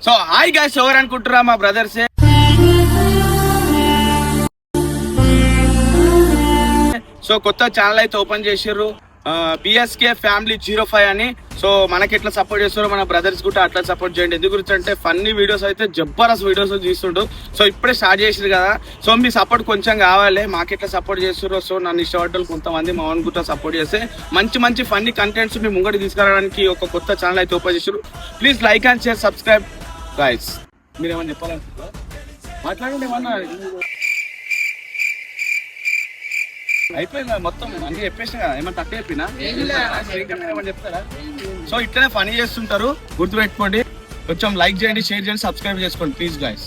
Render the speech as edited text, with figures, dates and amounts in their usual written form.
So hi guys, ఎవరు అనుకుంటురా మా brothers. So కొత్త ఛానల్ అయితే ఓపెన్ చేసిర్రు, బిఎస్కే ఫ్యామిలీ 05 అని. సో మనకి ఎట్లా సపోర్ట్ చేస్తారో మన బ్రదర్స్ కూడా అట్లా సపోర్ట్ చేయండి. ఎందుకు గురించి అంటే ఫన్నీ వీడియోస్ అయితే జబర్దస్త్ వీడియోస్ తీస్తుండు. సో ఇప్పుడే స్టార్ట్ చేసిరు కదా, సో మీ సపోర్ట్ కొంచెం కావాలి. మాకు ఎట్లా సపోర్ట్ చేస్తారో, సో నన్ను ఇష్టపడ్డలు కొంతమంది మా ఓన్ కూడా సపోర్ట్ చేస్తే మంచి మంచి ఫన్నీ కంటెంట్స్ మీ ముంగడి తీసుకురావడానికి ఒక కొత్త ఛానల్ అయితే ఓపెన్ చేసారు. Please like and share, subscribe guys. మీరేమన్నా చెప్పాలనుకుంటారా? మాట్లాడండి ఏమన్నా. అయిపోయింది మొత్తం అన్ని చెప్పేసిన కదా, ఏమన్నా తక్కువ చెప్పినా ఏమన్నా చెప్తారా? సో ఇట్లనే ఫనీ చేస్తుంటారు, గుర్తుపెట్టుకోండి. కొంచెం లైక్ చేయండి, షేర్ చేయండి, సబ్స్క్రైబ్ చేసుకోండి ప్లీజ్ గైస్.